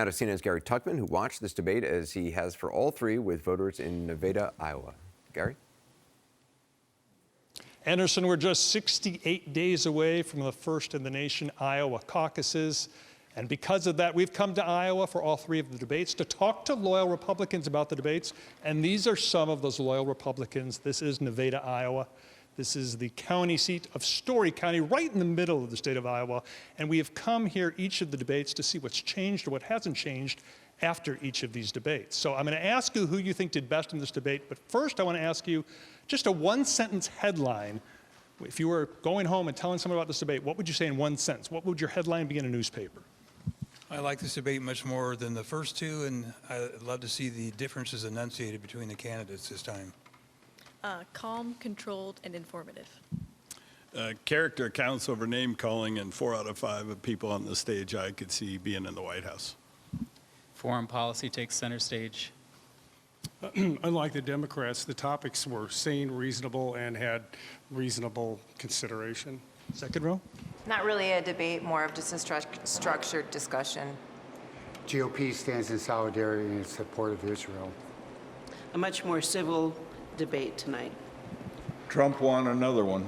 Now to CNN's Gary Tuckman, who watched this debate as he has for all three with voters in Nevada, Iowa. Gary? Anderson, we're just 68 days away from the first in the nation Iowa caucuses. And because of that, we've come to Iowa for all three of the debates to talk to loyal Republicans about the debates. And these are some of those loyal Republicans. This is Nevada, Iowa. This is the county seat of Story County, right in the middle of the state of Iowa. And we have come here each of the debates to see what's changed or what hasn't changed after each of these debates. So I'm going to ask you who you think did best in this debate. But first, I want to ask you just a one-sentence headline. If you were going home and telling someone about this debate, what would you say in one sentence? What would your headline be in a newspaper? I like this debate much more than the first two, and I'd love to see the differences enunciated between the candidates this time. Calm, controlled, and informative. Character accounts over name calling, and 4 out of 5 of people on the stage I could see being in the White House. Foreign policy takes center stage. Unlike the Democrats, the topics were sane, reasonable, and had reasonable consideration. Second row. Not really a debate, more of just a structured discussion. GOP stands in solidarity and in support of Israel. A much more civil debate tonight. Trump won another one.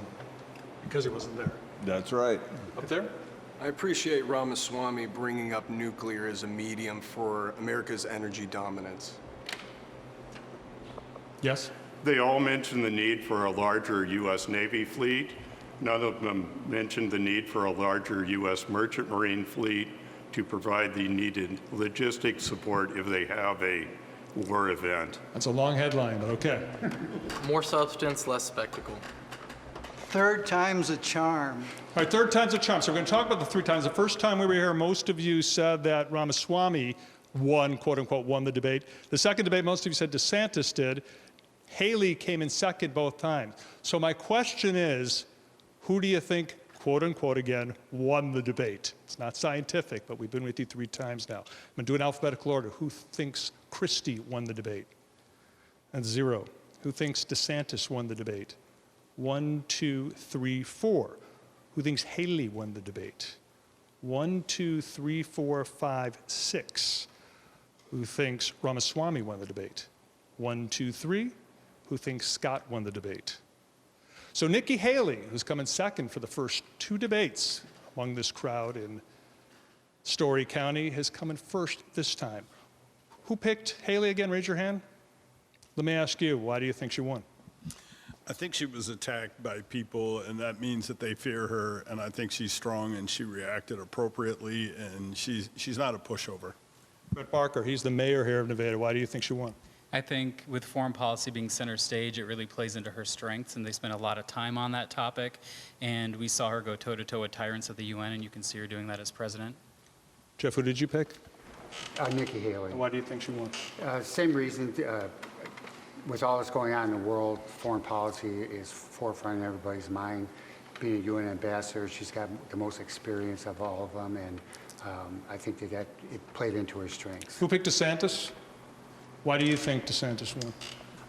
Because he wasn't there. That's right. Up there? I appreciate Ramaswamy bringing up nuclear as a medium for America's energy dominance. Yes. They all mentioned the need for a larger U.S. Navy fleet. None of them mentioned the need for a larger U.S. merchant marine fleet to provide the needed logistic support if they have a war event. That's a long headline, but okay. More substance, less spectacle. Third time's a charm. All right, third time's a charm. So we're going to talk about the 3 times. The first time we were here, most of you said that Ramaswamy won, quote unquote, won the debate. The second debate, most of you said DeSantis did. Haley came in second both times. So my question is, who do you think, quote unquote again, won the debate? It's not scientific, but we've been with you 3 times now. I'm going to do an alphabetical order. Who thinks Christie won the debate? That's 0. Who thinks DeSantis won the debate? 1, 2, 3, 4. Who thinks Haley won the debate? 1, 2, 3, 4, 5, 6. Who thinks Ramaswamy won the debate? 1, 2, 3. Who thinks Scott won the debate? So Nikki Haley, who's come in second for the first 2 debates among this crowd in Story County, has come in first this time. Who picked Haley again? Raise your hand. Let me ask you, why do you think she won? I think she was attacked by people, and that means that they fear her, and I think she's strong, and she reacted appropriately, and she's not a pushover. Brett Barker, he's the mayor here of Nevada. Why do you think she won? I think with foreign policy being center stage, it really plays into her strengths, and they spent a lot of time on that topic. And we saw her go toe-to-toe with tyrants at the UN, and you can see her doing that as president. Jeff, who did you pick? Nikki Haley. And why do you think she won? Same reason. With all that's going on in the world, foreign policy is forefront in everybody's mind. Being a UN ambassador, she's got the most experience of all of them, and I think that it played into her strengths. Who picked DeSantis? Why do you think DeSantis won?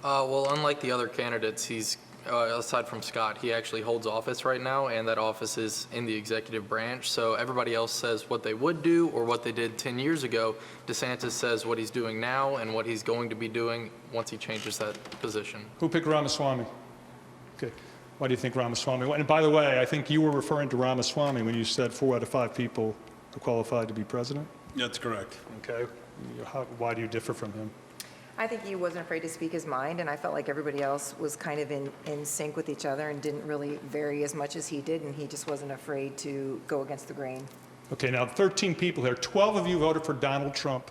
Well, unlike the other candidates, he's, aside from Scott, he actually holds office right now, and that office is in the executive branch. So everybody else says what they would do or what they did 10 years ago. DeSantis says what he's doing now and what he's going to be doing once he changes that position. Who picked Ramaswamy? Okay. Why do you think Ramaswamy won? And by the way, I think you were referring to Ramaswamy when you said 4 out of 5 people are qualified to be president? That's correct. Okay. Why do you differ from him? I think he wasn't afraid to speak his mind, and I felt like everybody else was kind of in sync with each other and didn't really vary as much as he did, and he just wasn't afraid to go against the grain. Okay, now 13 people here. 12 of you voted for Donald Trump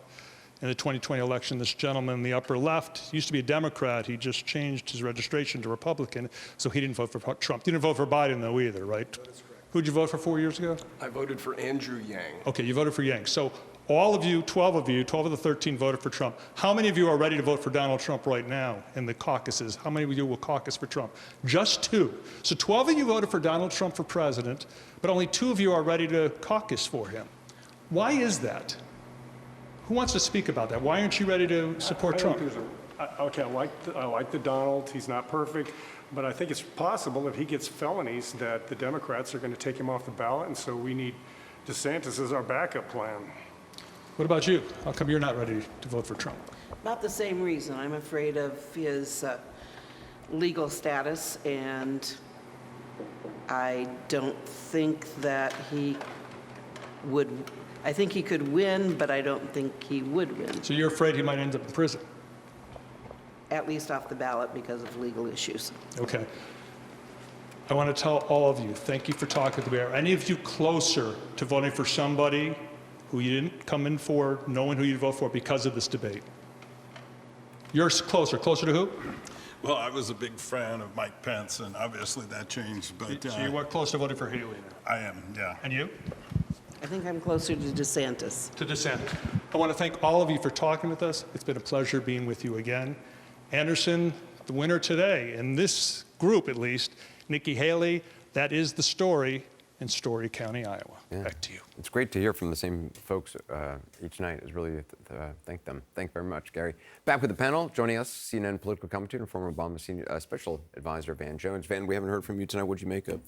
in the 2020 election. This gentleman in the upper left used to be a Democrat. He just changed his registration to Republican, so he didn't vote for Trump. You didn't vote for Biden, though, either, right? That is correct. Who'd you vote for 4 years ago? I voted for Andrew Yang. Okay, you voted for Yang. So all of you, 12 of the 13 voted for Trump. How many of you are ready to vote for Donald Trump right now in the caucuses? How many of you will caucus for Trump? Just 2. So 12 of you voted for Donald Trump for president, but only 2 of you are ready to caucus for him. Why is that? Who wants to speak about that? Why aren't you ready to support Trump? Okay, I like the Donald. He's not perfect. But I think it's possible if he gets felonies that the Democrats are going to take him off the ballot, and so we need DeSantis as our backup plan. What about you? How come you're not ready to vote for Trump? About the same reason. I'm afraid of his legal status, and I don't think that he would. I think he could win, but I don't think he would win, So you're afraid he might end up in prison? at least off the ballot because of legal issues. Okay. I want to tell all of you, thank you for talking to me. Are any of you closer to voting for somebody who you didn't come in for, knowing who you'd vote for because of this debate? You're closer. Closer to who? Well, I was a big fan of Mike Pence, and obviously that changed, but So you were close to voting for Haley now. I am, yeah. And you? I think I'm closer to DeSantis. To DeSantis. I want to thank all of you for talking with us. It's been a pleasure being with you again. Anderson, the winner today, in this group at least, Nikki Haley, that is the story in Story County, Iowa. Yeah. Back to you. It's great to hear from the same folks each night. It's really thank them. Thank you very much, Gary. Back with the panel, joining us, CNN political commentator and former Obama senior special advisor Van Jones. Van, we haven't heard from you tonight. What'd you make of?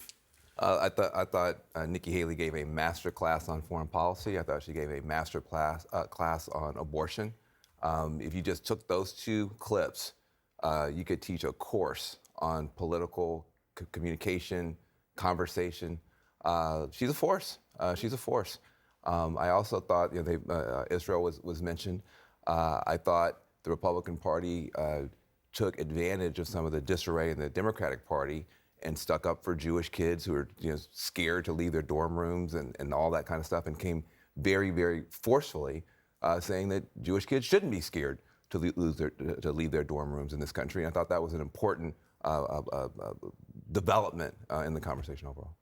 I thought Nikki Haley gave a master class on foreign policy. I thought she gave a master class on abortion. If you just took those two clips, you could teach a course on political communication, conversation. She's a force. She's a force. I also thought, Israel was mentioned. I thought the Republican Party took advantage of some of the disarray in the Democratic Party and stuck up for Jewish kids who are scared to leave their dorm rooms and all that kind of stuff, and came very, very forcefully saying that Jewish kids shouldn't be scared to leave their dorm rooms in this country. And I thought that was an important development in the conversation overall.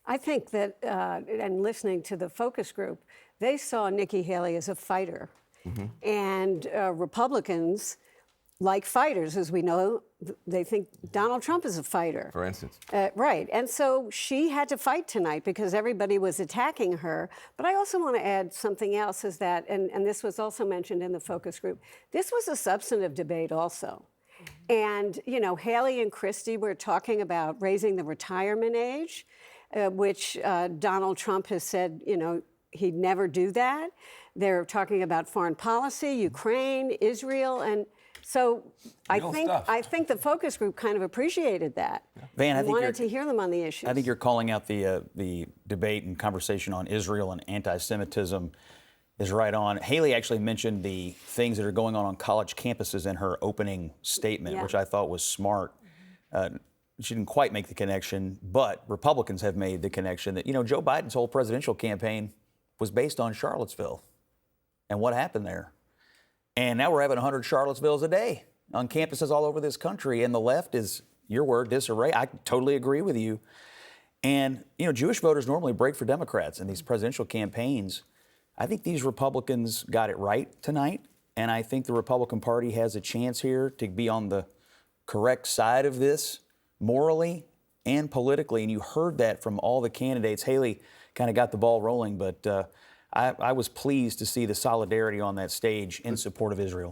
I think that, and listening to the focus group, they saw Nikki Haley as a fighter. Mm-hmm. And Republicans, like fighters, as we know, they think Donald Trump is a fighter. For instance. Right. And so she had to fight tonight because everybody was attacking her. But I also want to add something else is that, and this was also mentioned in the focus group, this was a substantive debate also. And, Haley and Christie were talking about raising the retirement age, which Donald Trump has said, he'd never do that. They're talking about foreign policy, Ukraine, Israel, and so I think the focus group kind of appreciated that. Van, I think wanted to hear them on the issues. I think you're calling out the debate and conversation on Israel and anti-Semitism is right on. Haley actually mentioned the things that are going on college campuses in her opening statement, which I thought was smart. She didn't quite make the connection, but Republicans have made the connection that, Joe Biden's whole presidential campaign was based on Charlottesville and what happened there. And now we're having 100 Charlottesvilles a day on campuses all over this country. And the left is, your word, disarray. I totally agree with you. And, Jewish voters normally break for Democrats in these presidential campaigns. I think these Republicans got it right tonight. And I think the Republican Party has a chance here to be on the correct side of this morally and politically. And you heard that from all the candidates. Haley kind of got the ball rolling, but I was pleased to see the solidarity on that stage in support of Israel.